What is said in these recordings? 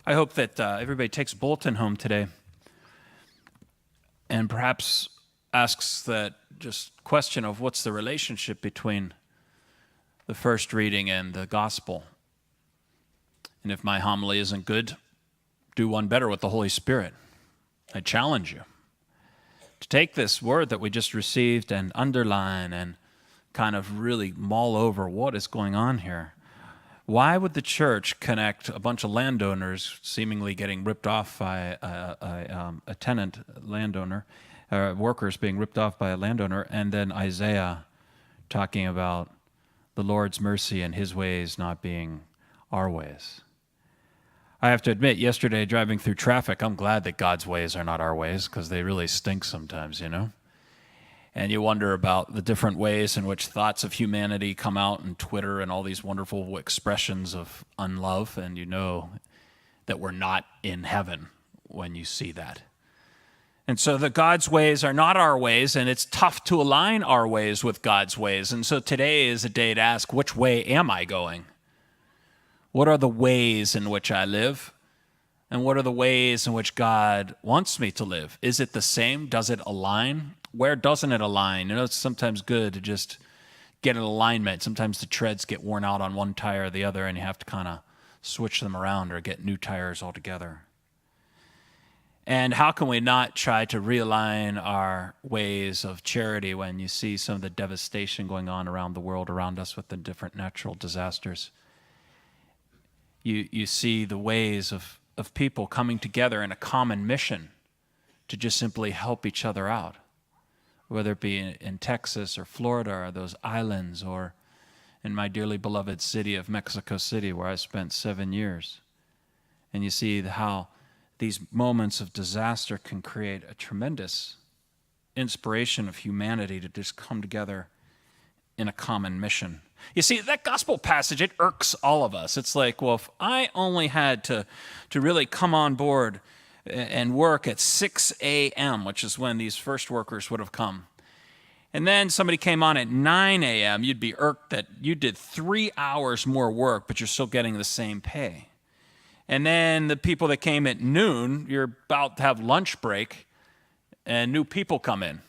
I hope that everybody takes a bulletin home today and perhaps asks that just question of what's the relationship between the first reading and the gospel. And if my homily isn't good, do one better with the Holy Spirit. I challenge you to take this word that we just received and underline and kind of really mull over what is going on here. Why would the church connect a bunch of landowners seemingly getting ripped off by a tenant landowner, workers being ripped off by a landowner, and then Isaiah talking about the Lord's mercy and his ways not being our ways? I have to admit, yesterday driving through traffic, I'm glad that God's ways are not our ways, because they really stink sometimes, you know? And you wonder about the different ways in which thoughts of humanity come out in Twitter and all these wonderful expressions of unlove, and you know that we're not in heaven when you see that. And so the God's ways are not our ways, and it's tough to align our ways with God's ways. And so today is a day to ask, which way am I going? What are the ways in which I live? And what are the ways in which God wants me to live? Is it the same? Does it align? Where doesn't it align? You know, it's sometimes good to just get an alignment. Sometimes the treads get worn out on one tire or the other, and you have to kind of switch them around or get new tires altogether. And how can we not try to realign our ways of charity when you see some of the devastation going on around the world around us with the different natural disasters? You see the ways of people coming together in a common mission to just simply help each other out, whether it be in Texas or Florida or those islands, or in my dearly beloved city of Mexico City, where I spent 7 years. And you see how these moments of disaster can create a tremendous inspiration of humanity to just come together in a common mission. You see, that gospel passage, it irks all of us. It's like, well, if I only had to really come on board and work at 6 a.m., which is when these first workers would have come, and then somebody came on at 9 a.m., you'd be irked that you did 3 hours more work, but you're still getting the same pay. And then the people that came at noon, you're about to have lunch break, and new people come in.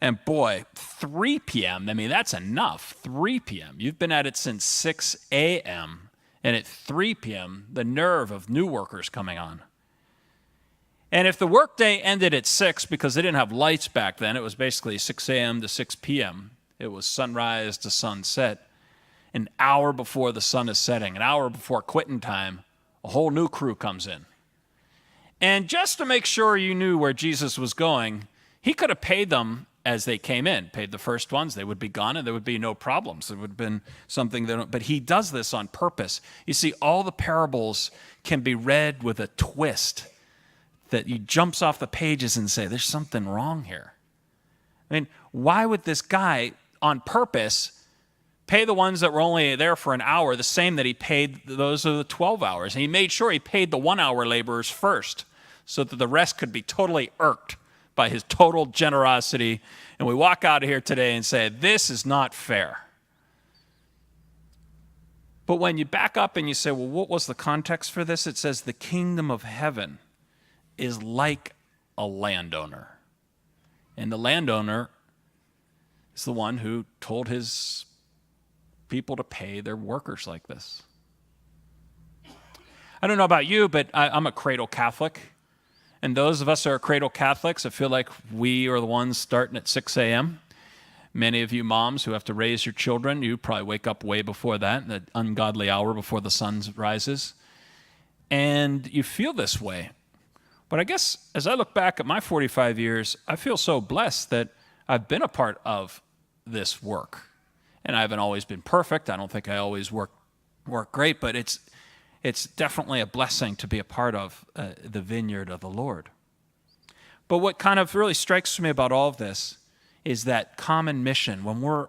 And boy, 3 p.m., I mean, that's enough. 3 p.m. You've been at it since 6 a.m., and at 3 p.m., the nerve of new workers coming on. And if the workday ended at 6 because they didn't have lights back then, it was basically 6 a.m. to 6 p.m. It was sunrise to sunset. An hour before the sun is setting, an hour before quitting time, a whole new crew comes in. And just to make sure you knew where Jesus was going, he could have paid them as they came in, paid the first ones, they would be gone and there would be no problems. It would have been something but he does this on purpose. You see, all the parables can be read with a twist that he jumps off the pages and say, there's something wrong here. I mean, why would this guy on purpose pay the ones that were only there for an hour the same that he paid those of the 12 hours? And he made sure he paid the 1 hour laborers first so that the rest could be totally irked by his total generosity. And we walk out of here today and say, this is not fair. But when you back up and you say, well, what was the context for this? It says the kingdom of heaven is like a landowner. And the landowner is the one who told his people to pay their workers like this. I don't know about you, but I'm a cradle Catholic. And those of us who are cradle Catholics, I feel like we are the ones starting at 6 a.m. Many of you moms who have to raise your children, you probably wake up way before that ungodly hour before the sun rises. And you feel this way. But I guess as I look back at my 45 years, I feel so blessed that I've been a part of this work. And I haven't always been perfect. I don't think I always work great, but it's definitely a blessing to be a part of the vineyard of the Lord. But what kind of really strikes me about all of this is that common mission, when we're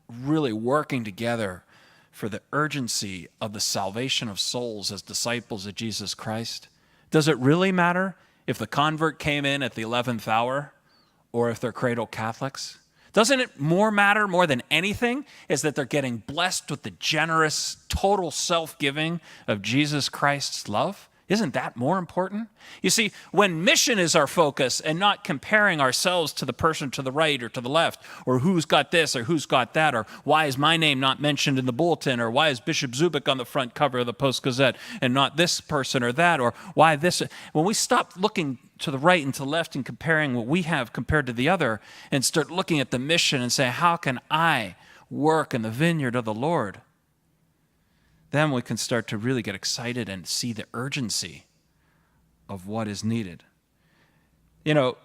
really working together for the urgency of the salvation of souls as disciples of Jesus Christ. Does it really matter if the convert came in at the 11th hour or if they're cradle Catholics? Doesn't it matter more than anything is that they're getting blessed with the generous, total self-giving of Jesus Christ's love? Isn't that more important? You see, when mission is our focus and not comparing ourselves to the person to the right or to the left, or who's got this or who's got that, or why is my name not mentioned in the bulletin, or why is Bishop Zubik on the front cover of the Post-Gazette and not this person or that, or why this. When we stop looking to the right and to the left and comparing what we have compared to the other and start looking at the mission and say, how can I work in the vineyard of the Lord? Then we can start to really get excited and see the urgency of what is needed. You know,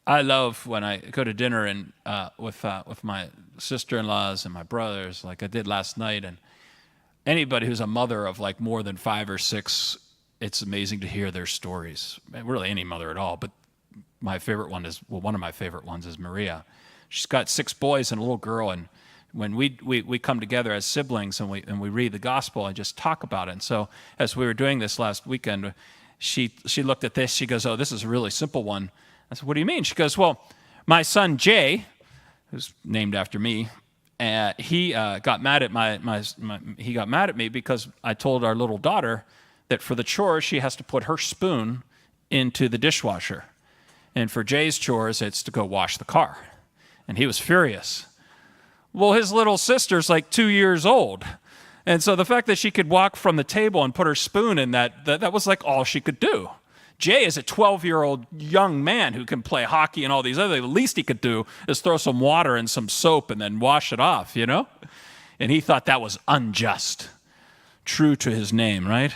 I love when I go to dinner and with my sister-in-laws and my brothers, like I did last night. And anybody who's a mother of like more than 5 or 6, it's amazing to hear their stories. Really, any mother at all. But my favorite one is, well, one of my favorite ones is Maria. She's got 6 boys and a little girl, and when we come together as siblings and we read the gospel and just talk about it. And so as we were doing this last weekend, she looked at this. She goes, "Oh, this is a really simple one." I said, "What do you mean?" She goes, "Well, my son Jay, who's named after me, he got mad at me because I told our little daughter that for the chores she has to put her spoon into the dishwasher, and for Jay's chores it's to go wash the car." And he was furious. Well, his little sister's like 2 years old. And so the fact that she could walk from the table and put her spoon in that was like all she could do. Jay is a 12-year-old young man who can play hockey and all these other things. The least he could do is throw some water and some soap and then wash it off, you know? And he thought that was unjust. True to his name, right?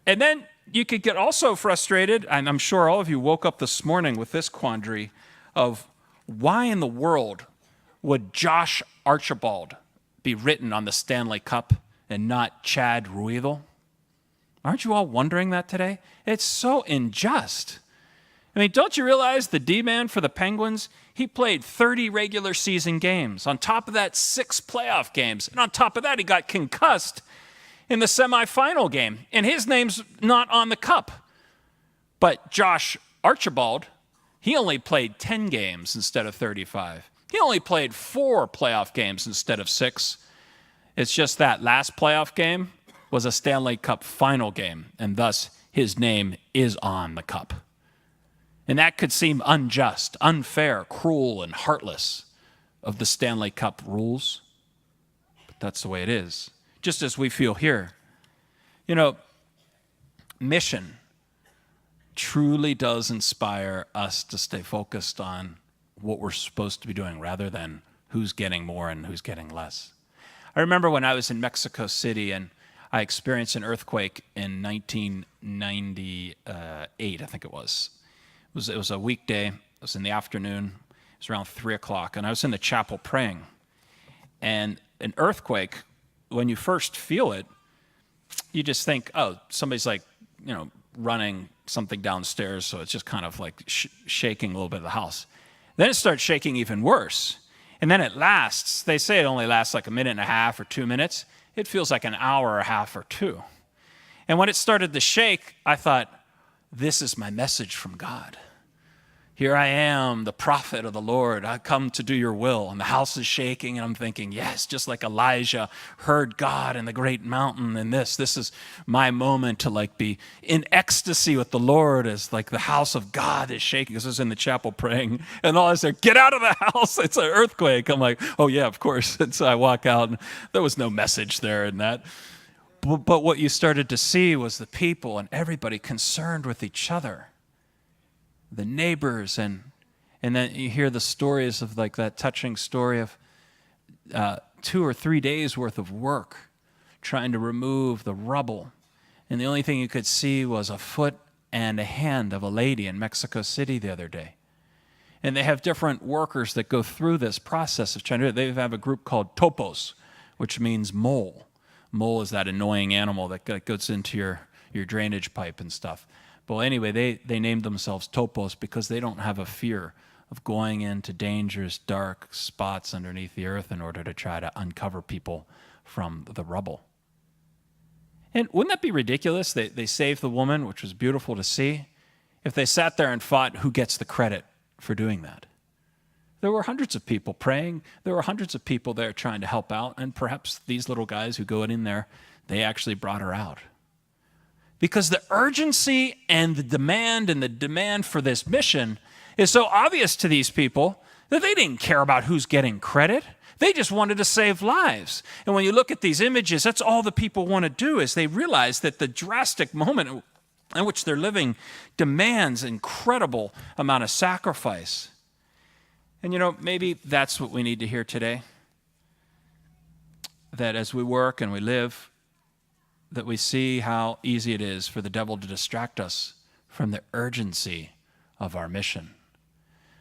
And then you could get also frustrated, and I'm sure all of you woke up this morning with this quandary of why in the world would Josh Archibald be written on the Stanley Cup and not Chad Ruhwedel? Aren't you all wondering that today? It's so unjust. I mean, don't you realize the D-man for the Penguins, he played 30 regular season games. On top of that, 6 playoff games. And on top of that, he got concussed in the semifinal game. And his name's not on the cup. But Josh Archibald, he only played 10 games instead of 35. He only played 4 playoff games instead of 6. It's just that last playoff game was a Stanley Cup final game, and thus his name is on the cup. And that could seem unjust, unfair, cruel, and heartless of the Stanley Cup rules. But that's the way it is, just as we feel here. You know, mission truly does inspire us to stay focused on what we're supposed to be doing rather than who's getting more and who's getting less. I remember when I was in Mexico City and I experienced an earthquake in 1998, I think it was. It was a weekday. It was in the afternoon. It was around 3 o'clock, and I was in the chapel praying. And an earthquake, when you first feel it, you just think, oh, somebody's like, running something downstairs, so it's just kind of like shaking a little bit of the house. Then it starts shaking even worse. And then it lasts. They say it only lasts like a minute and a half or 2 minutes. It feels like an hour or a half or 2. And when it started to shake, I thought, this is my message from God. Here I am, the prophet of the Lord. I come to do your will. And the house is shaking, and I'm thinking, yes, just like Elijah heard God in the great mountain. And this is my moment to like be in ecstasy with the Lord as like the house of God is shaking. This is in the chapel praying. And all I said, get out of the house. It's an earthquake. I'm like, oh yeah, of course. And so I walk out, and there was no message there in that. But what you started to see was the people and everybody concerned with each other. The neighbors, and then you hear the stories of like that touching story of 2 or 3 days worth of work trying to remove the rubble. And the only thing you could see was a foot and a hand of a lady in Mexico City the other day. And they have different workers that go through this process of trying to do it. They have a group called topos, which means mole. Mole is that annoying animal that goes into your drainage pipe and stuff. Well, anyway, they named themselves topos because they don't have a fear of going into dangerous, dark spots underneath the earth in order to try to uncover people from the rubble. And wouldn't that be ridiculous? They saved the woman, which was beautiful to see, if they sat there and fought who gets the credit for doing that. There were hundreds of people praying. There were hundreds of people there trying to help out. And perhaps these little guys who go in there, they actually brought her out. Because the urgency and the demand for this mission is so obvious to these people that they didn't care about who's getting credit. They just wanted to save lives. And when you look at these images, that's all the people want to do, is they realize that the drastic moment in which they're living demands incredible amount of sacrifice. And maybe that's what we need to hear today. That as we work and we live, that we see how easy it is for the devil to distract us from the urgency of our mission.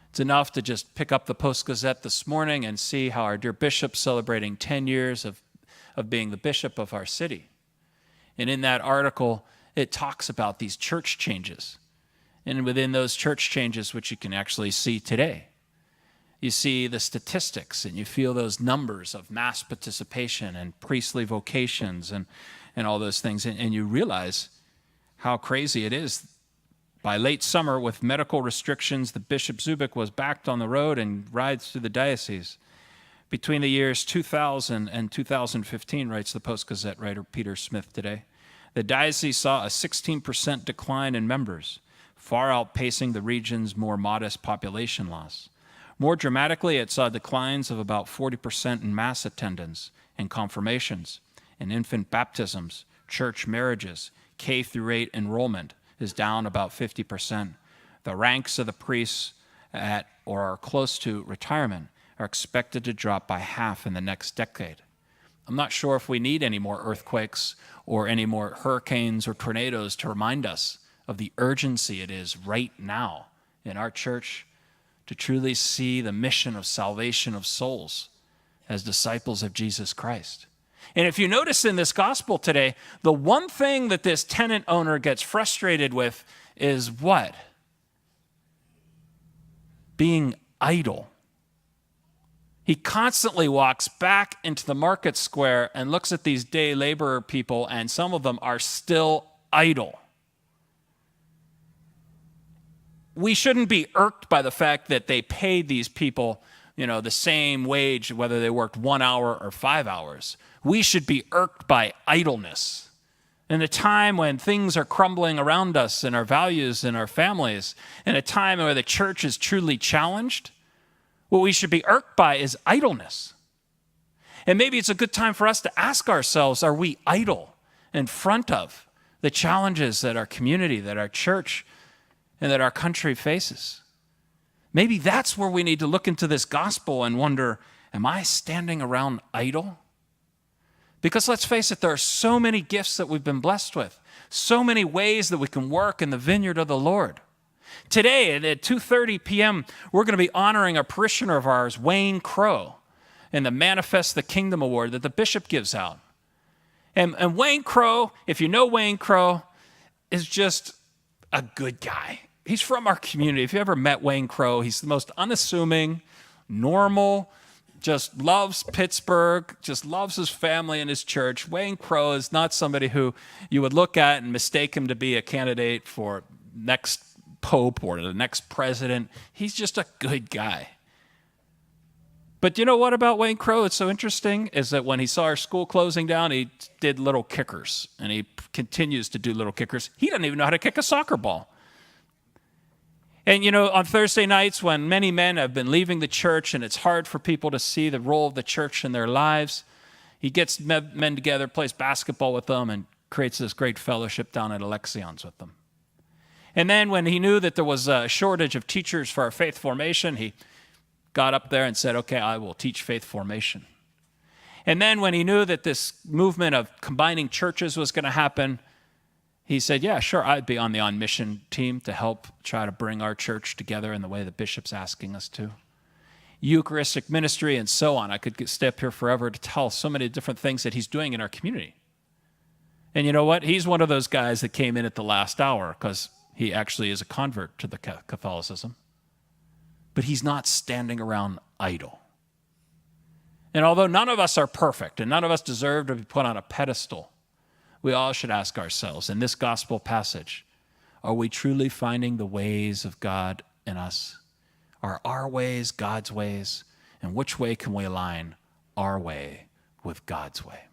It's enough to just pick up the Post-Gazette this morning and see how our dear bishop's celebrating 10 years of being the bishop of our city. And in that article, it talks about these church changes. And within those church changes, which you can actually see today, you see the statistics and you feel those numbers of mass participation and priestly vocations and all those things. And you realize how crazy it is. By late summer, with medical restrictions, the Bishop Zubik was back on the road and rides through the diocese. Between the years 2000 and 2015, writes the Post-Gazette writer Peter Smith today, the diocese saw a 16% decline in members, far outpacing the region's more modest population loss. More dramatically, it saw declines of about 40% in mass attendance and confirmations, in infant baptisms, church marriages, K-8 enrollment is down about 50%. The ranks of the priests at or are close to retirement are expected to drop by half in the next decade. I'm not sure if we need any more earthquakes or any more hurricanes or tornadoes to remind us of the urgency it is right now in our church to truly see the mission of salvation of souls as disciples of Jesus Christ. And if you notice in this gospel today, the one thing that this tenant owner gets frustrated with is what? Being idle. He constantly walks back into the market square and looks at these day laborer people, and some of them are still idle. We shouldn't be irked by the fact that they paid these people, the same wage, whether they worked 1 hour or 5 hours. We should be irked by idleness. In a time when things are crumbling around us and our values and our families, in a time where the church is truly challenged, what we should be irked by is idleness. And maybe it's a good time for us to ask ourselves, are we idle in front of the challenges that our community, that our church, and that our country faces? Maybe that's where we need to look into this gospel and wonder, am I standing around idle? Because let's face it, there are so many gifts that we've been blessed with, so many ways that we can work in the vineyard of the Lord. Today at 2:30 p.m., we're going to be honoring a parishioner of ours, Wayne Crow, in the Manifest the Kingdom Award that the bishop gives out. And Wayne Crow, if you know Wayne Crow, is just a good guy. He's from our community. If you ever met Wayne Crow, he's the most unassuming, normal, just loves Pittsburgh, just loves his family and his church. Wayne Crow is not somebody who you would look at and mistake him to be a candidate for next pope or the next president. He's just a good guy. But you know what about Wayne Crow? It's so interesting is that when he saw our school closing down, he did little kickers, and he continues to do little kickers. He doesn't even know how to kick a soccer ball. And on Thursday nights when many men have been leaving the church and it's hard for people to see the role of the church in their lives, he gets men together, plays basketball with them, and creates this great fellowship down at Alexions with them. And then when he knew that there was a shortage of teachers for our faith formation, he got up there and said, okay, I will teach faith formation. And then when he knew that this movement of combining churches was going to happen, he said, yeah, sure, I'd be on the on-mission team to help try to bring our church together in the way the bishop's asking us to. Eucharistic ministry and so on. I could stay up here forever to tell so many different things that he's doing in our community. And you know what? He's one of those guys that came in at the last hour because he actually is a convert to the Catholicism. But he's not standing around idle. And although none of us are perfect and none of us deserve to be put on a pedestal, we all should ask ourselves, in this gospel passage, are we truly finding the ways of God in us? Are our ways God's ways? And which way can we align our way with God's way?